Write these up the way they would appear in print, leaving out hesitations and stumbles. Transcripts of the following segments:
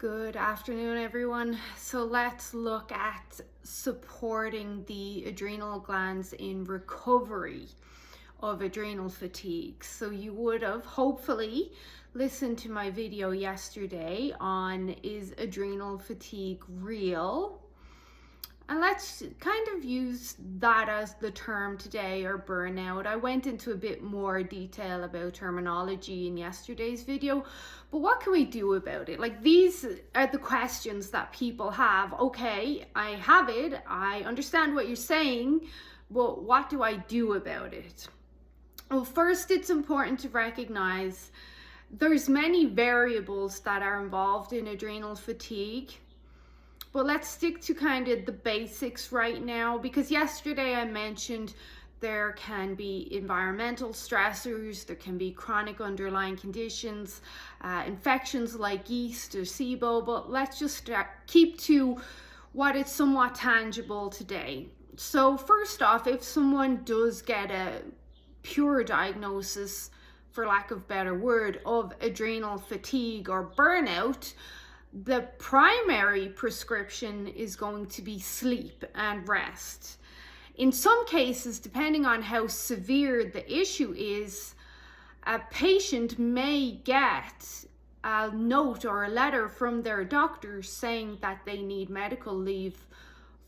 Good afternoon, everyone. So let's look at supporting the adrenal glands in recovery of adrenal fatigue. So you would have hopefully listened to my video yesterday on is adrenal fatigue real? And let's kind of use that as the term today, or burnout. I went into a bit more detail about terminology in yesterday's video, but what can we do about it? Like, these are the questions that people have. Okay, I have it, I understand what you're saying, but what do I do about it? Well, first, it's important to recognize there's many variables that are involved in adrenal fatigue. But let's stick to kind of the basics right now, because yesterday I mentioned there can be environmental stressors, there can be chronic underlying conditions, infections like yeast or SIBO, but let's just keep to what is somewhat tangible today. So first off, if someone does get a pure diagnosis, for lack of a better word, of adrenal fatigue or burnout, the primary prescription is going to be sleep and rest. In some cases, depending on how severe the issue is, a patient may get a note or a letter from their doctor saying that they need medical leave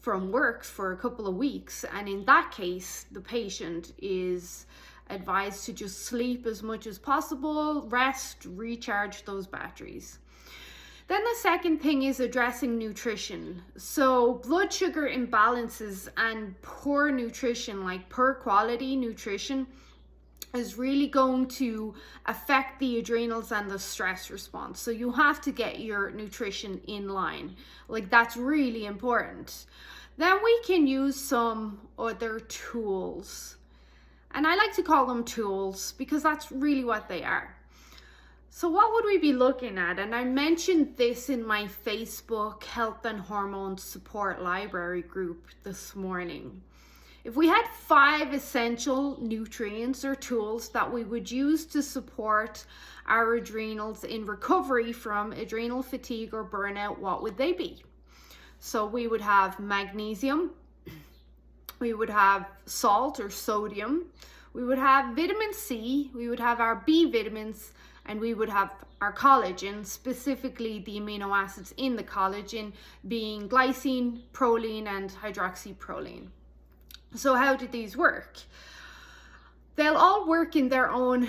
from work for a couple of weeks. And in that case, the patient is advised to just sleep as much as possible, rest, recharge those batteries. Then the second thing is addressing nutrition. So blood sugar imbalances and poor nutrition, like poor quality nutrition, is really going to affect the adrenals and the stress response. So you have to get your nutrition in line. Like, that's really important. Then we can use some other tools. And I like to call them tools because that's really what they are. So what would we be looking at? And I mentioned this in my Facebook Health and Hormone Support Library group this morning. If we had 5 essential nutrients or tools that we would use to support our adrenals in recovery from adrenal fatigue or burnout, what would they be? So we would have magnesium, we would have salt or sodium, we would have vitamin C, we would have our B vitamins, and we would have our collagen, specifically the amino acids in the collagen being glycine, proline, and hydroxyproline. So how do these work? They'll all work in their own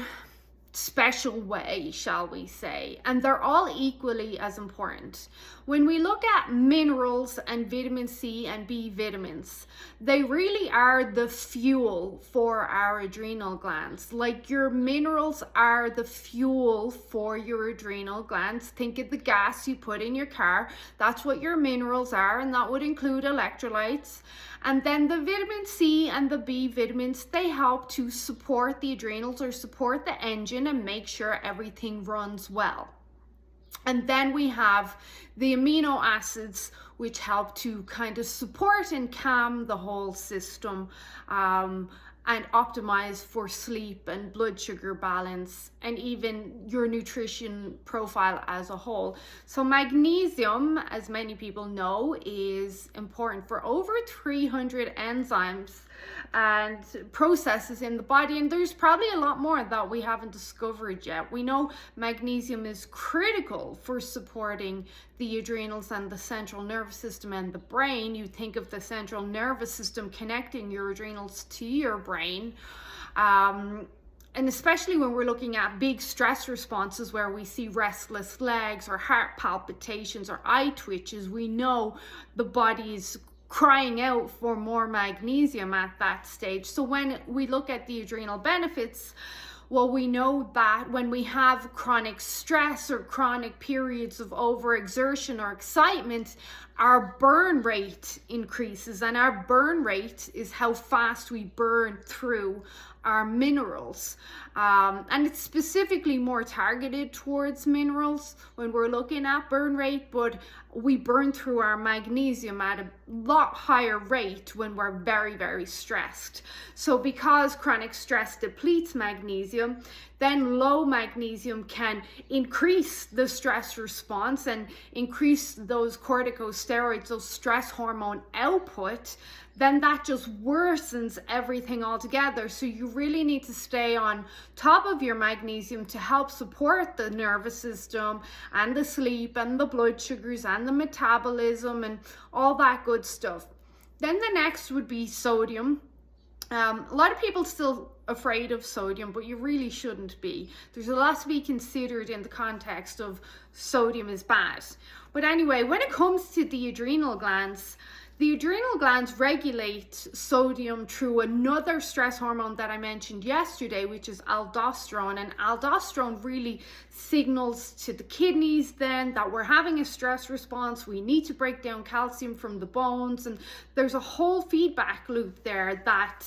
special way, shall we say, and they're all equally as important. When we look at minerals and vitamin C and B vitamins, they really are the fuel for our adrenal glands. Like, your minerals are the fuel for your adrenal glands. Think of the gas you put in your car. That's what your minerals are, and that would include electrolytes. And then the vitamin C and the B vitamins, they help to support the adrenals or support the engine and make sure everything runs well. And then we have the amino acids, which help to kind of support and calm the whole system, and optimize for sleep and blood sugar balance, and even your nutrition profile as a whole. So magnesium, as many people know, is important for over 300 enzymes and processes in the body, and there's probably a lot more that we haven't discovered yet. We know magnesium is critical for supporting the adrenals and the central nervous system and the brain. You think of the central nervous system connecting your adrenals to your brain, and especially when we're looking at big stress responses where we see restless legs or heart palpitations or eye twitches, we know the body's crying out for more magnesium at that stage. So when we look at the adrenal benefits, well, we know that when we have chronic stress or chronic periods of overexertion or excitement, our burn rate increases, and our burn rate is how fast we burn through our minerals. And it's specifically more targeted towards minerals when we're looking at burn rate, but we burn through our magnesium at a lot higher rate when we're very, very stressed. So because chronic stress depletes magnesium, Then low magnesium can increase the stress response and increase those corticosteroids, those stress hormone output. Then that just worsens everything altogether. So you really need to stay on top of your magnesium to help support the nervous system and the sleep and the blood sugars and the metabolism and all that good stuff. Then the next would be sodium. A lot of people still afraid of sodium, but you really shouldn't be. There's a lot to be considered in the context of sodium is bad. But anyway, when it comes to the adrenal glands regulate sodium through another stress hormone that I mentioned yesterday, which is aldosterone. And aldosterone really signals to the kidneys then that we're having a stress response. We need to break down calcium from the bones. And there's a whole feedback loop there that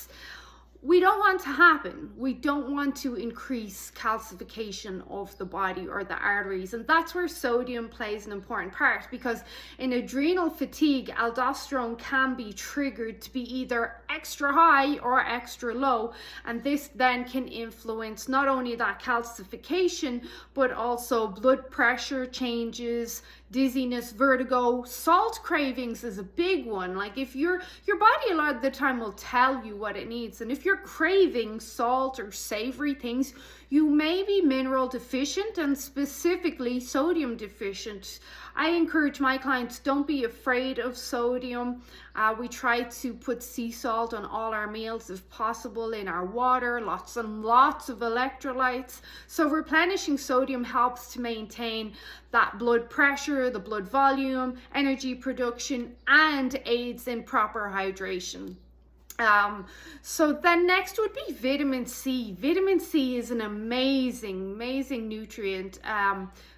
we don't want to happen. We don't want to increase calcification of the body or the arteries. And that's where sodium plays an important part, because in adrenal fatigue, aldosterone can be triggered to be either extra high or extra low. And this then can influence not only that calcification, but also blood pressure changes, dizziness, vertigo. Salt cravings is a big one. Like if your body a lot of the time will tell you what it needs, and if you're craving salt or savory things, you may be mineral deficient, and specifically sodium deficient. I encourage my clients, don't be afraid of sodium. We try to put sea salt on all our meals if possible, in our water, lots and lots of electrolytes. So replenishing sodium helps to maintain that blood pressure, the blood volume, energy production, and aids in proper hydration. So then next would be vitamin C. Vitamin C is an amazing nutrient.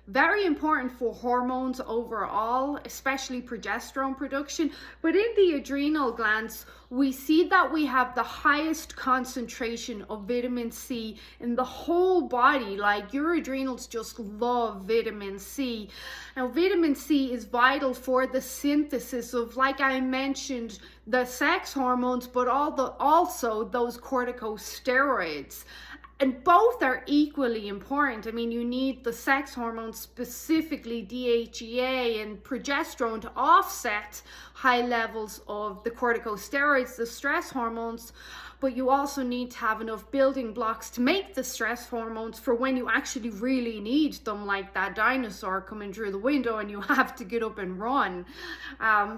Very important for hormones overall, especially progesterone production. But in the adrenal glands, we see that we have the highest concentration of vitamin C in the whole body. Like your adrenals just love vitamin C. Now, vitamin C is vital for the synthesis of, like I mentioned, the sex hormones, but also those corticosteroids. And both are equally important. I mean, you need the sex hormones, specifically DHEA and progesterone, to offset high levels of the corticosteroids, the stress hormones. But you also need to have enough building blocks to make the stress hormones for when you actually really need them, like that dinosaur coming through the window and you have to get up and run.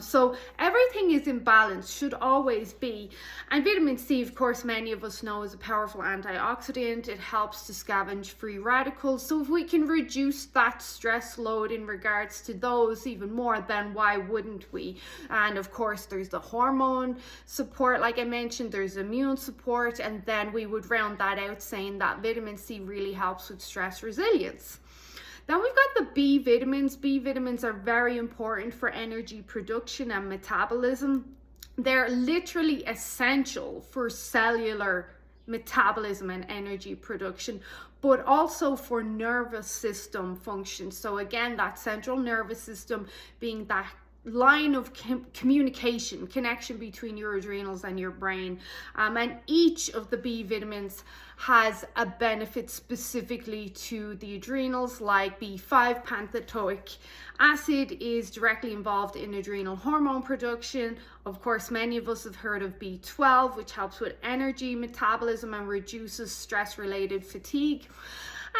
So everything is in balance, should always be. And vitamin C, of course, many of us know is a powerful antioxidant. It helps to scavenge free radicals. So if we can reduce that stress load in regards to those even more, then why wouldn't we? And of course, there's the hormone support, like I mentioned, there's immune support, and then we would round that out saying that vitamin C really helps with stress resilience. Then we've got the B vitamins. B vitamins are very important for energy production and metabolism. They're literally essential for cellular metabolism and energy production, but also for nervous system function. So again, that central nervous system being that line of connection between your adrenals and your brain. And each of the B vitamins has a benefit specifically to the adrenals, like B5 pantothenic acid is directly involved in adrenal hormone production. Of course, many of us have heard of B12, which helps with energy metabolism and reduces stress-related fatigue.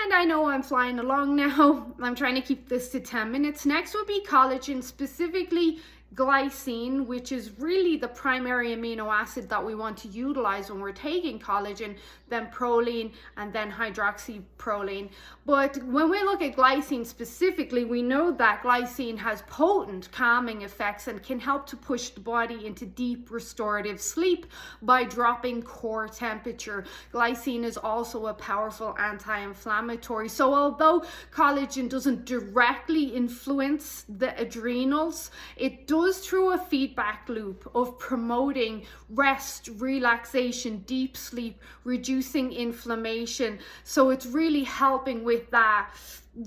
And I know I'm flying along now. I'm trying to keep this to 10 minutes. Next would be collagen, specifically glycine, which is really the primary amino acid that we want to utilize when we're taking collagen, then proline, and then hydroxyproline. But when we look at glycine specifically, we know that glycine has potent calming effects and can help to push the body into deep restorative sleep by dropping core temperature. Glycine is also a powerful anti-inflammatory. So although collagen doesn't directly influence the adrenals, it does through a feedback loop of promoting rest, relaxation, deep sleep, reducing inflammation. So it's really helping with that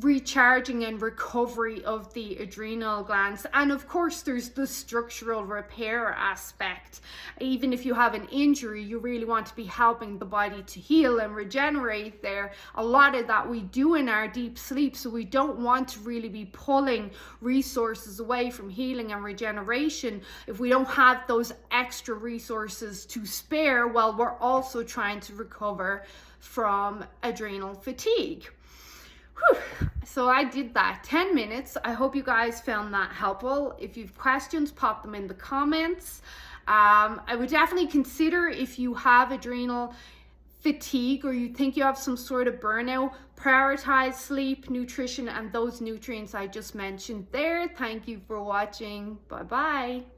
recharging and recovery of the adrenal glands. And of course there's the structural repair aspect. Even if you have an injury, you really want to be helping the body to heal and regenerate there. A lot of that we do in our deep sleep, so we don't want to really be pulling resources away from healing and regeneration if we don't have those extra resources to spare while we're also trying to recover from adrenal fatigue. Whew. So I did that 10 minutes. I hope you guys found that helpful. If you've questions, pop them in the comments. I would definitely consider, if you have adrenal fatigue or you think you have some sort of burnout, prioritize sleep, nutrition, and those nutrients I just mentioned there. Thank you for watching. Bye bye.